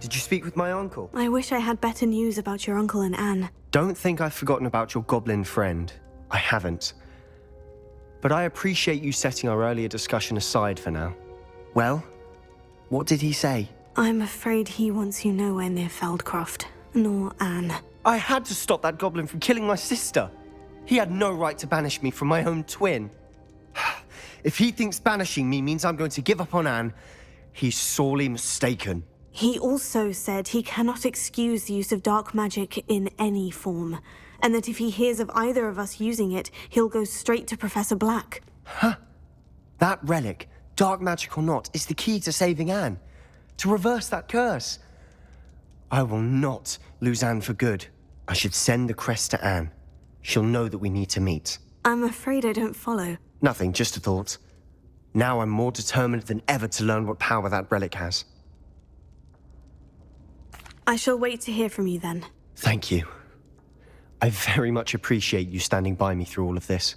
Did you speak with my uncle? I wish I had better news about your uncle and Anne. Don't think I've forgotten about your goblin friend. I haven't. But I appreciate you setting our earlier discussion aside for now. Well, what did he say? I'm afraid he wants you nowhere near Feldcroft, nor Anne. I had to stop that goblin from killing my sister. He had no right to banish me from my own twin. If he thinks banishing me means I'm going to give up on Anne, he's sorely mistaken. He also said he cannot excuse the use of dark magic in any form, and that if he hears of either of us using it, he'll go straight to Professor Black. Huh? That relic, dark magic or not, is the key to saving Anne. To reverse that curse. I will not lose Anne for good. I should send the crest to Anne. She'll know that we need to meet. I'm afraid I don't follow. Nothing, just a thought. Now I'm more determined than ever to learn what power that relic has. I shall wait to hear from you then. Thank you. I very much appreciate you standing by me through all of this.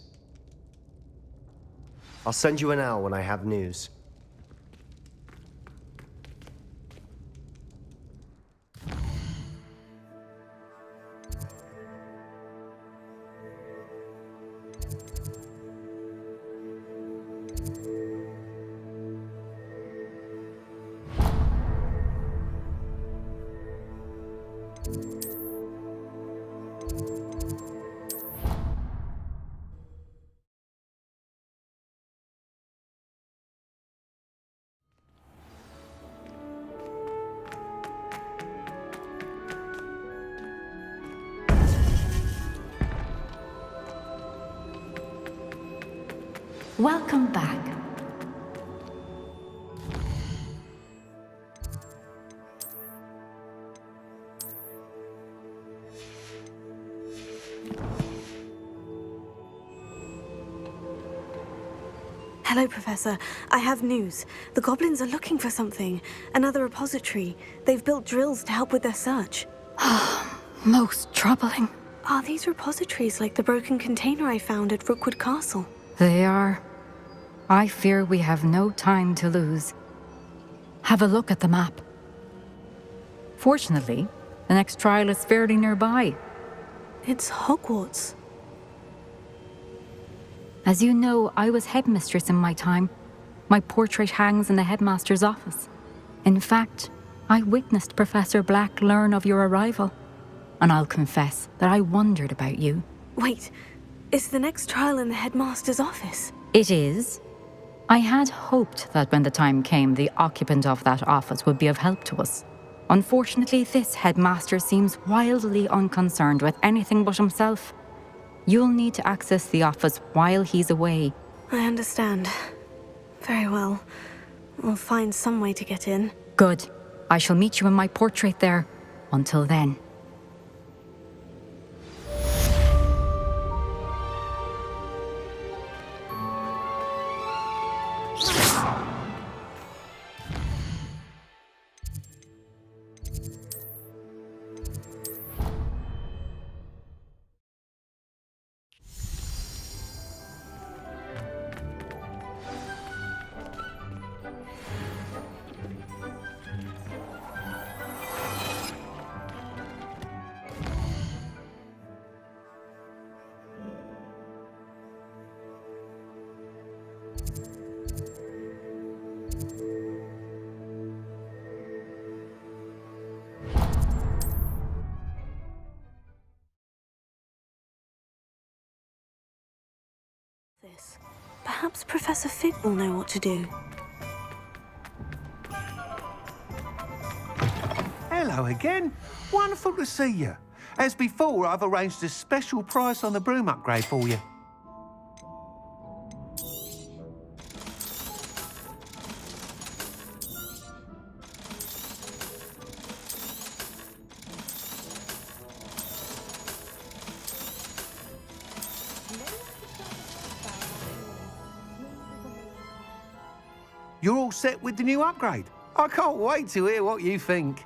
I'll send you an owl when I have news. Welcome back. Hello, Professor. I have news. The goblins are looking for something. Another repository. They've built drills to help with their search. Most troubling. Are these repositories like the broken container I found at Rookwood Castle? They are. I fear we have no time to lose. Have a look at the map. Fortunately, the next trial is fairly nearby. It's Hogwarts. As you know, I was headmistress in my time. My portrait hangs in the headmaster's office. In fact, I witnessed Professor Black learn of your arrival. And I'll confess that I wondered about you. Wait, is the next trial in the headmaster's office? It is. I had hoped that when the time came, the occupant of that office would be of help to us. Unfortunately, this headmaster seems wildly unconcerned with anything but himself. You'll need to access the office while he's away. I understand. Very well. We'll find some way to get in. Good. I shall meet you in my portrait there. Until then. Perhaps Professor Fig will know what to do. Hello again. Wonderful to see you. As before, I've arranged a special price on the broom upgrade for you. You're all set with the new upgrade. I can't wait to hear what you think.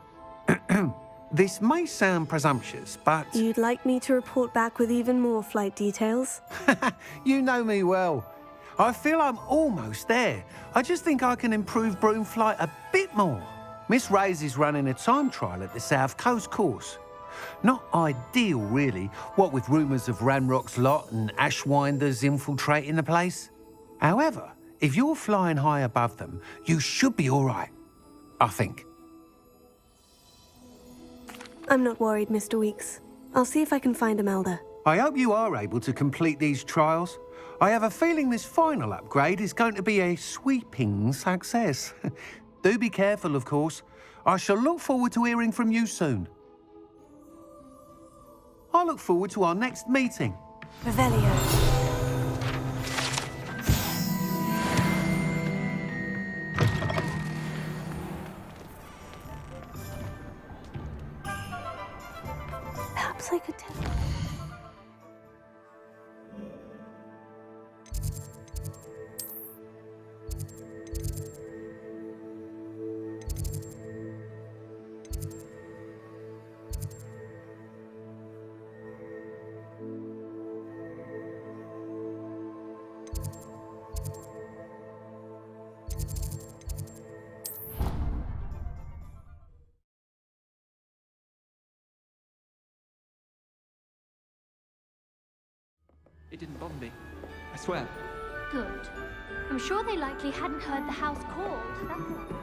This may sound presumptuous, but... You'd like me to report back with even more flight details? You know me well. I feel I'm almost there. I just think I can improve broom flight a bit more. Miss Ray's is running a time trial at the South Coast course. Not ideal, really, what with rumours of Ranrock's lot and Ashwinders infiltrating the place. However, if you're flying high above them, you should be all right, I think. I'm not worried, Mr. Weeks. I'll see if I can find Imelda. I hope you are able to complete these trials. I have a feeling this final upgrade is going to be a sweeping success. Do be careful, of course. I shall look forward to hearing from you soon. I look forward to our next meeting. Revelio. Perhaps I could tell. It didn't bother me. I swear. Good. I'm sure they likely hadn't heard the house called, that's all.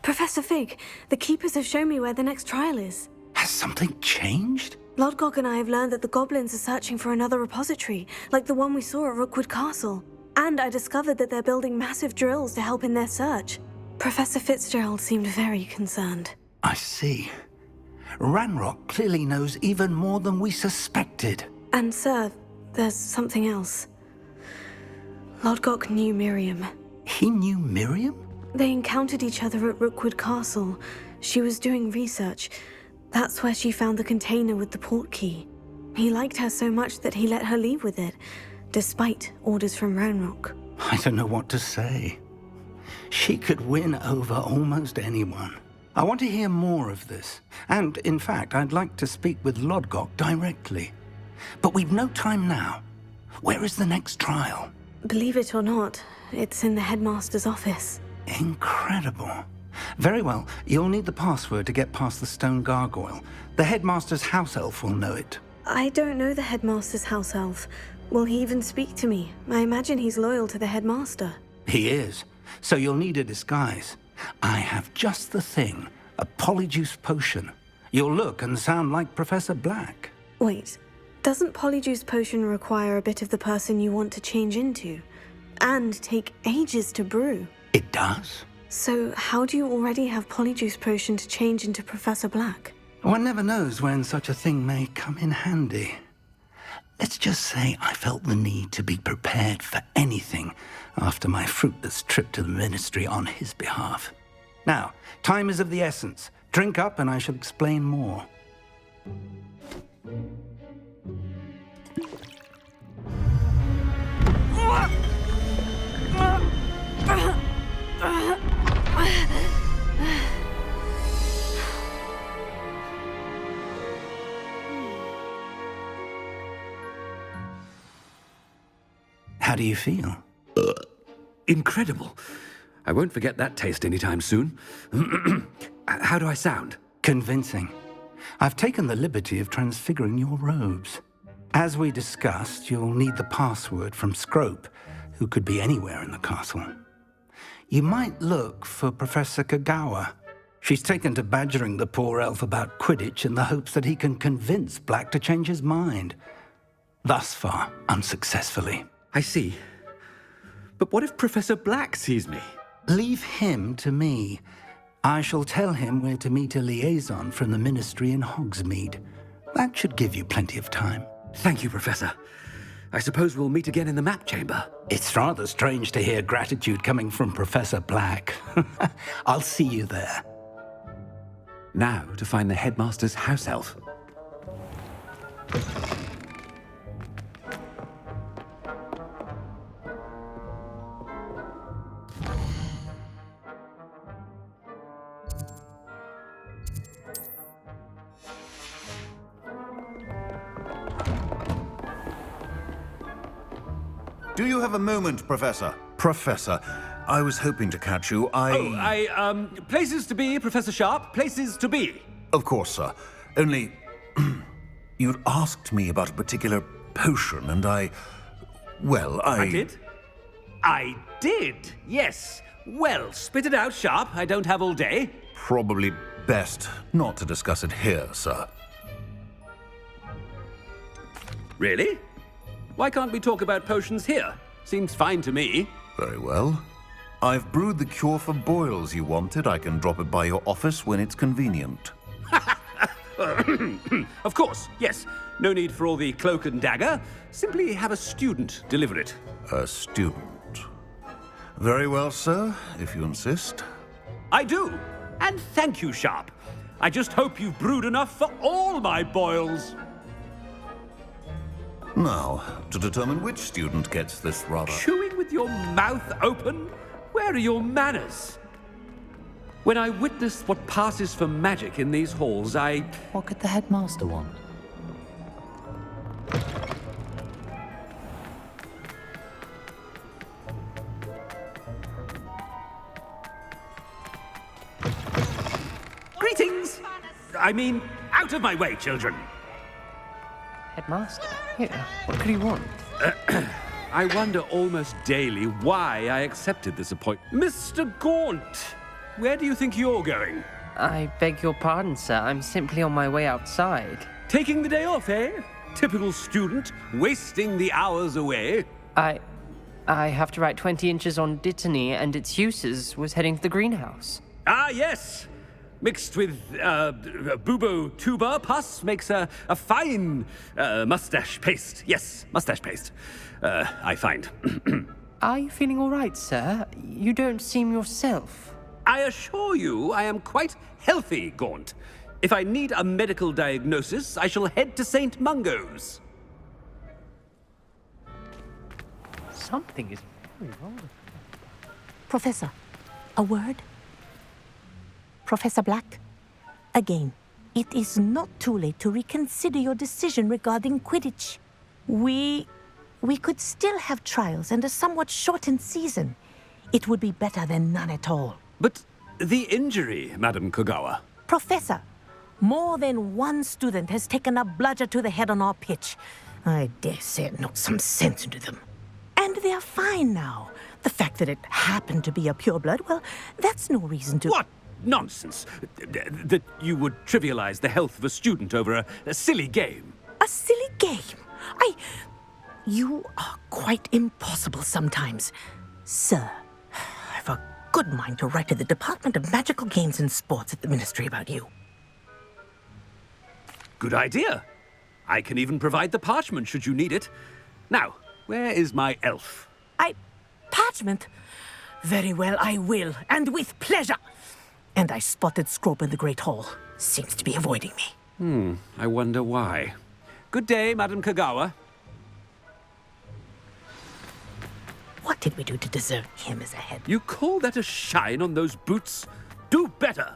Professor Fig, the Keepers have shown me where the next trial is. Has something changed? Lodgok and I have learned that the goblins are searching for another repository, like the one we saw at Rookwood Castle. And I discovered that they're building massive drills to help in their search. Professor Fitzgerald seemed very concerned. I see. Ranrock clearly knows even more than we suspected. And sir, there's something else. Lodgok knew Miriam. He knew Miriam? They encountered each other at Rookwood Castle. She was doing research. That's where she found the container with the port key. He liked her so much that he let her leave with it, despite orders from Ranrock. I don't know what to say. She could win over almost anyone. I want to hear more of this. And, in fact, I'd like to speak with Lodgok directly. But we've no time now. Where is the next trial? Believe it or not, it's in the headmaster's office. Incredible. Very well, you'll need the password to get past the stone gargoyle. The headmaster's house elf will know it. I don't know the headmaster's house elf. Will he even speak to me? I imagine he's loyal to the headmaster. He is, so you'll need a disguise. I have just the thing, a polyjuice potion. You'll look and sound like Professor Black. Wait, doesn't Polyjuice Potion require a bit of the person you want to change into? And take ages to brew? It does? So how do you already have Polyjuice Potion to change into Professor Black? One never knows when such a thing may come in handy. Let's just say I felt the need to be prepared for anything after my fruitless trip to the Ministry on his behalf. Now, time is of the essence. Drink up and I shall explain more. How do you feel? Incredible. I won't forget that taste anytime soon. How do I sound? Convincing. I've taken the liberty of transfiguring your robes. As we discussed, you'll need the password from Scrope, who could be anywhere in the castle. You might look for Professor Kagawa. She's taken to badgering the poor elf about Quidditch in the hopes that he can convince Black to change his mind. Thus far, unsuccessfully. I see. But what if Professor Black sees me? Leave him to me. I shall tell him where to meet a liaison from the Ministry in Hogsmeade. That should give you plenty of time. Thank you, Professor. I suppose we'll meet again in the map chamber. It's rather strange to hear gratitude coming from Professor Black. I'll see you there. Now to find the headmaster's house elf. Do you have a moment, Professor? Professor, I was hoping to catch you. Places to be, Professor Sharp. Places to be. Of course, sir. Only... you'd asked me about a particular potion, and I did? I did, yes. Well, spit it out, Sharp. I don't have all day. Probably best not to discuss it here, sir. Really? Why can't we talk about potions here? Seems fine to me. Very well. I've brewed the cure for boils you wanted. I can drop it by your office when it's convenient. Of course, yes. No need for all the cloak and dagger. Simply have a student deliver it. A student. Very well, sir, if you insist. I do. And thank you, Sharp. I just hope you've brewed enough for all my boils. Now, to determine which student gets this rather... Chewing with your mouth open? Where are your manners? When I witness what passes for magic in these halls, What could the headmaster want? Greetings! I mean, out of my way, children. Headmaster? Here, what could he want? I wonder almost daily why I accepted this appointment. Mr. Gaunt, where do you think you're going? I beg your pardon, sir. I'm simply on my way outside. Taking the day off, eh? Typical student, wasting the hours away. I have to write 20 inches on Dittany and its uses. Was heading to the greenhouse. Ah, yes. Mixed with bubo tuber pus makes a fine mustache paste. Yes, mustache paste. I find. Are you feeling all right, sir? You don't seem yourself. I assure you I am quite healthy, Gaunt. If I need a medical diagnosis, I shall head to St. Mungo's. Something is very wrong. Professor, a word? Professor Black, again, it is not too late to reconsider your decision regarding Quidditch. We could still have trials and a somewhat shortened season. It would be better than none at all. But the injury, Madam Kogawa. Professor, more than one student has taken a bludger to the head on our pitch. I dare say it knocked some sense into them. And they are fine now. The fact that it happened to be a pureblood, well, that's no reason to... What? Nonsense. That you would trivialize the health of a student over a silly game. A silly game? You are quite impossible sometimes. Sir, I've a good mind to write to the Department of Magical Games and Sports at the Ministry about you. Good idea. I can even provide the parchment should you need it. Now, where is my elf? Parchment? Very well, I will, and with pleasure. And I spotted Scrope in the Great Hall. Seems to be avoiding me. I wonder why. Good day, Madam Kogawa. What did we do to deserve him as a head? You call that a shine on those boots? Do better.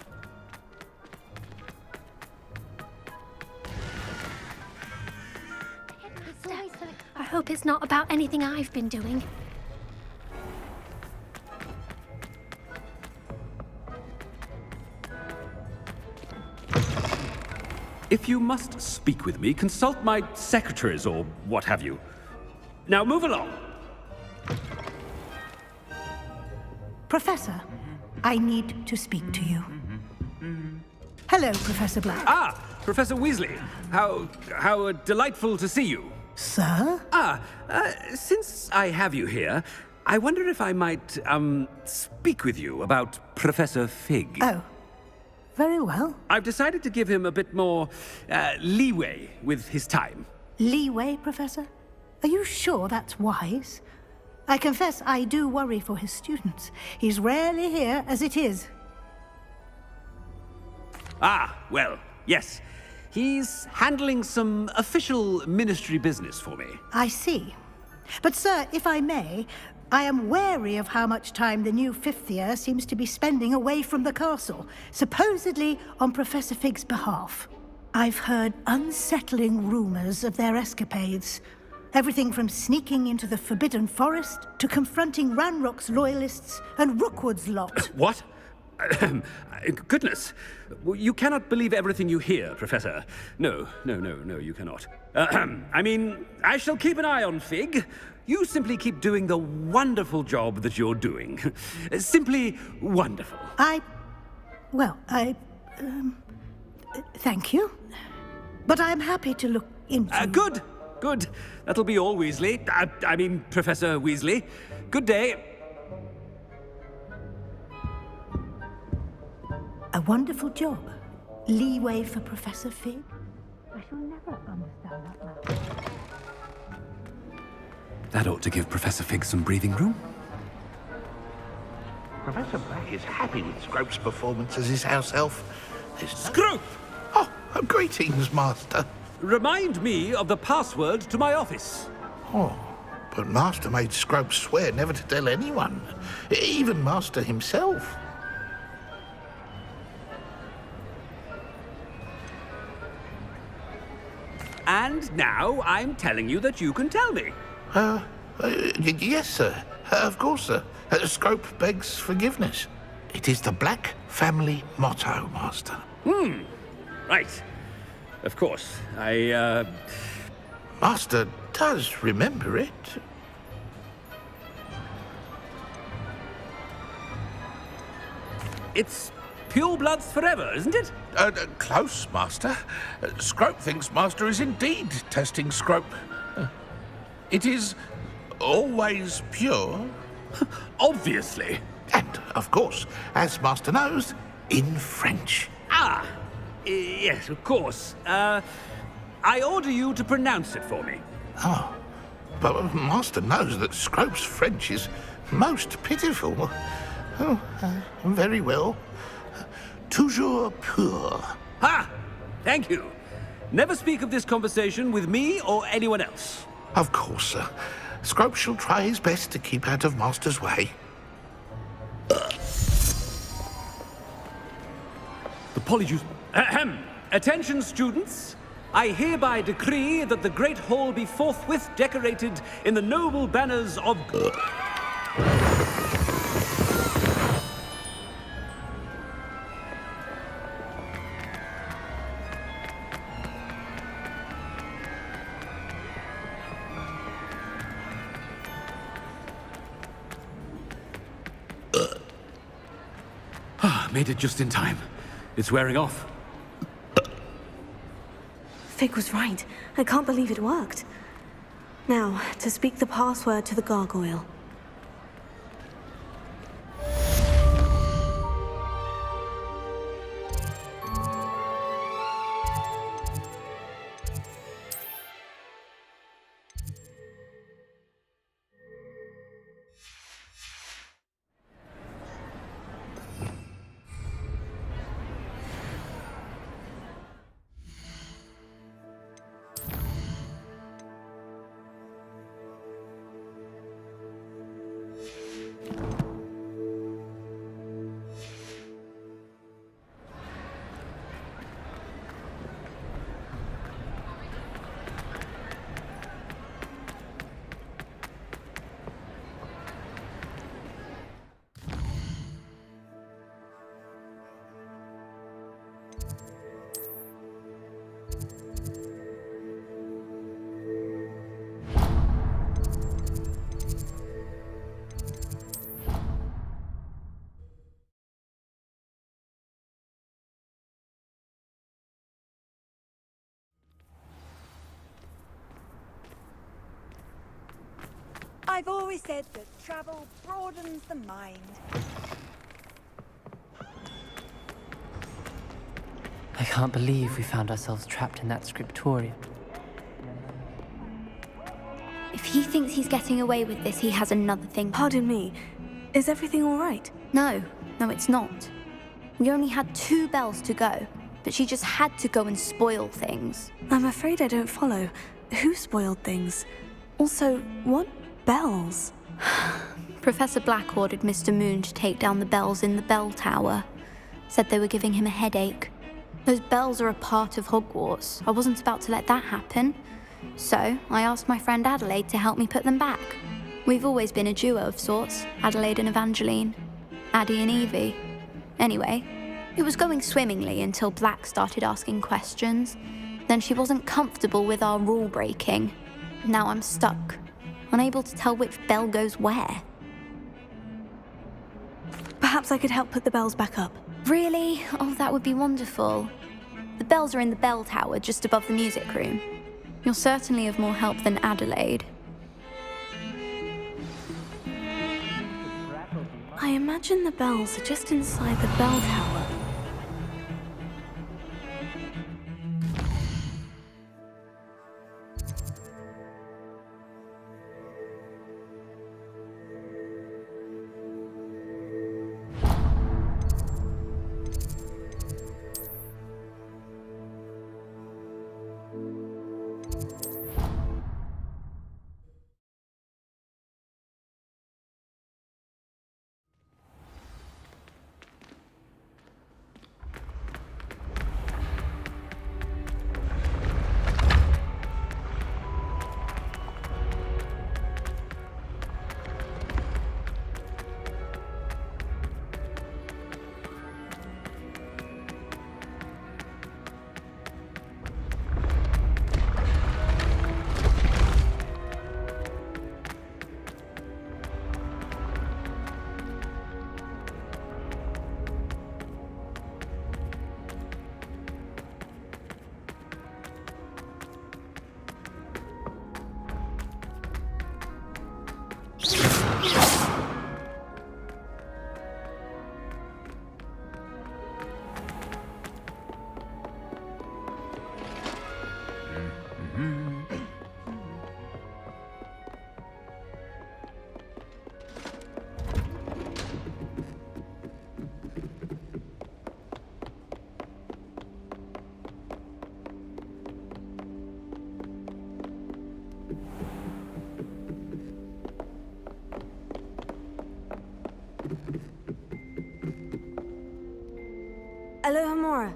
I hope it's not about anything I've been doing. If you must speak with me, consult my secretaries or what have you. Now move along. Professor, I need to speak to you. Hello, Professor Black. Ah, Professor Weasley. How delightful to see you. Sir? Since I have you here, I wonder if I might, speak with you about Professor Fig. Oh, very well. I've decided to give him a bit more, leeway with his time. Leeway, Professor? Are you sure that's wise? I confess I do worry for his students. He's rarely here as it is. Well, yes. He's handling some official ministry business for me. I see. But, sir, if I may, I am wary of how much time the new fifth year seems to be spending away from the castle, supposedly on Professor Fig's behalf. I've heard unsettling rumors of their escapades. Everything from sneaking into the Forbidden Forest to confronting Ranrock's loyalists and Rookwood's lot. What? Goodness. You cannot believe everything you hear, Professor. No, you cannot. I mean, I shall keep an eye on Fig. You simply keep doing the wonderful job that you're doing. Simply wonderful. Thank you. But I'm happy to look into... Good. That'll be all, Weasley. I mean, Professor Weasley. Good day. A wonderful job. Leeway for Professor Fig. I shall never understand that now. That ought to give Professor Fig some breathing room. Professor Black is happy with Scrope's performance as his house elf. Scrope! Oh, greetings, Master. Remind me of the password to my office. Oh, but Master made Scrope swear never to tell anyone, even Master himself. And now I'm telling you that you can tell me. Yes, sir. Of course, sir. Scrope begs forgiveness. It is the Black family motto, Master. Right. Of course. Master does remember it. It's pure bloods forever, isn't it? Close, Master. Scrope thinks Master is indeed testing Scrope. It is always pure. Obviously. And, of course, as Master knows, in French. Yes, of course. I order you to pronounce it for me. Oh, but Master knows that Scrope's French is most pitiful. Oh, very well. Toujours pur. Thank you. Never speak of this conversation with me or anyone else. Of course, sir. Scrope shall try his best to keep out of Master's way. The Polyjuice... Attention, students. I hereby decree that the Great Hall be forthwith decorated in the noble banners of... Made it just in time. It's wearing off. Fig was right. I can't believe it worked. Now, to speak the password to the gargoyle. I've always said that travel broadens the mind. I can't believe we found ourselves trapped in that scriptorium. If he thinks he's getting away with this, he has another thing. Pardon me. Is everything all right? No, it's not. We only had 2 bells to go, but she just had to go and spoil things. I'm afraid I don't follow. Who spoiled things? Also, what bells? Professor Black ordered Mr. Moon to take down the bells in the bell tower. Said they were giving him a headache. Those bells are a part of Hogwarts. I wasn't about to let that happen. So, I asked my friend Adelaide to help me put them back. We've always been a duo of sorts, Adelaide and Evangeline. Addie and Evie. Anyway, it was going swimmingly until Black started asking questions. Then she wasn't comfortable with our rule breaking. Now I'm stuck, unable to tell which bell goes where. Perhaps I could help put the bells back up. Really? Oh, that would be wonderful. The bells are in the bell tower just above the music room. You're certainly of more help than Adelaide. I imagine the bells are just inside the bell tower. Alohomora.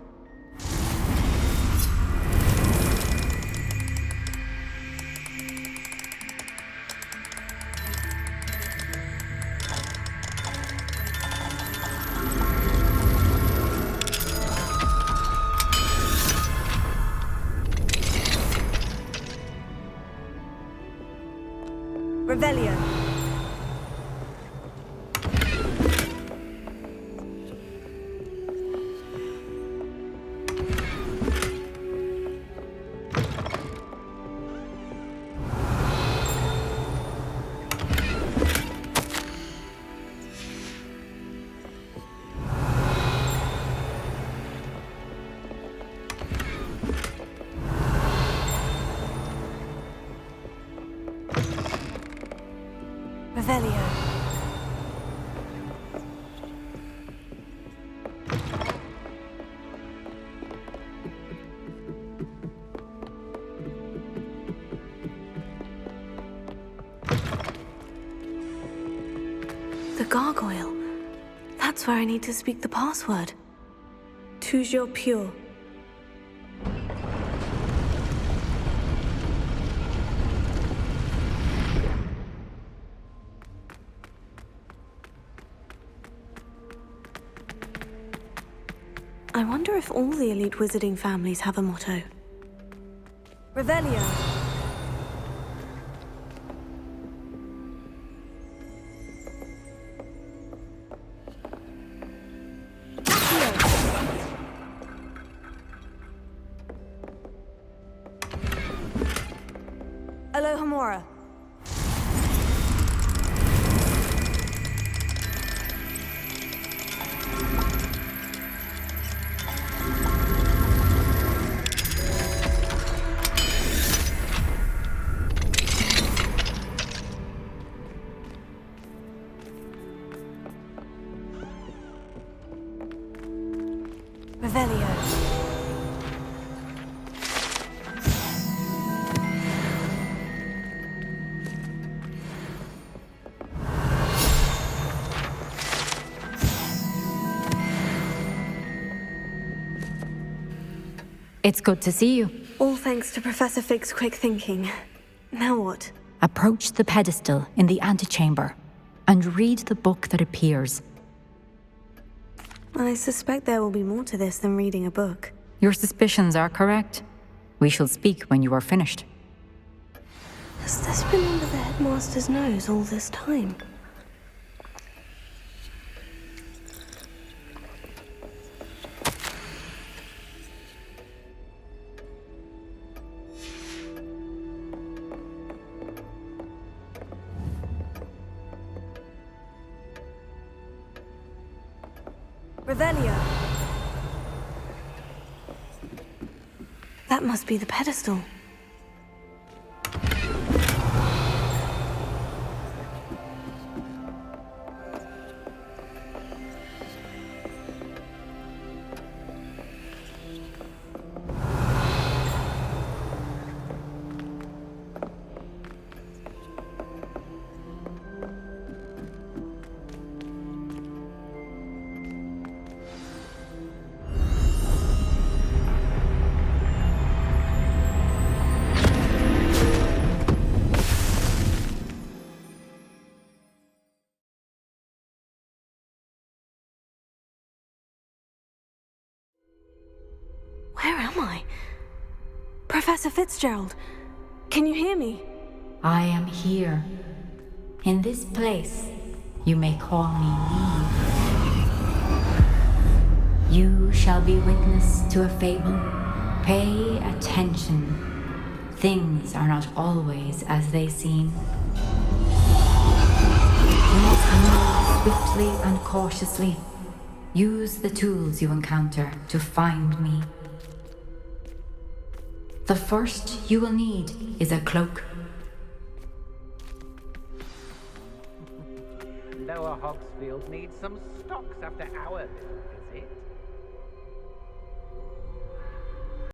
Revelio. Revelio. The gargoyle. That's where I need to speak the password. Toujours pure. I wonder if all the elite wizarding families have a motto. Revelio. Alohomora. It's good to see you. All thanks to Professor Fig's quick thinking. Now what? Approach the pedestal in the antechamber and read the book that appears. I suspect there will be more to this than reading a book. Your suspicions are correct. We shall speak when you are finished. Has this been under the headmaster's nose all this time? Revelio. That must be the pedestal. Where am I? Professor Fitzgerald, can you hear me? I am here. In this place, you may call me Eve. You shall be witness to a fable. Pay attention. Things are not always as they seem. You must move swiftly and cautiously. Use the tools you encounter to find me. The first you will need is a cloak. Lower Hogsfield needs some stocks after our visit.